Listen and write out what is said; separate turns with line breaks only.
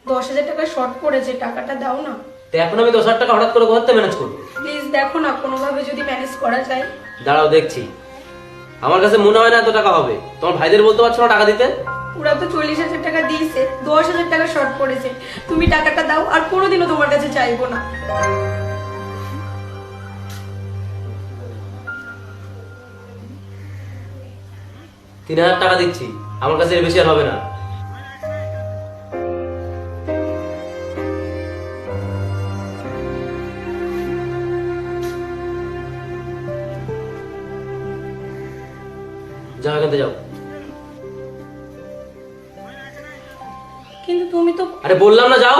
10,000 টাকা শর্ট পড়েছে, টাকাটা দাও না।
তো এখন আমি 10,000 টাকা হঠাৎ করে কোথাতে ম্যানেজ করবো?
প্লিজ দেখো না কোনোভাবে যদি ম্যানেজ করা যায়।
দাঁড়াও দেখছি। আমার কাছে মনে হয় না এত টাকা হবে। তোমার ভাইদের বলতে পারছো না টাকা দিতে?
ওরা তো 40,000 টাকা দিয়েছে, 10,000 টাকা শর্ট পড়েছে। তুমি টাকাটা দাও, আর কোনোদিনও তোমার কাছে চাইবো না।
তিন 3,000 টাকা দিচ্ছি, আমার কাছে এর বেশি আর হবে না। যাও এখান থেকে যাও।
কিন্তু তুমি তো
আরে বললাম না যাও।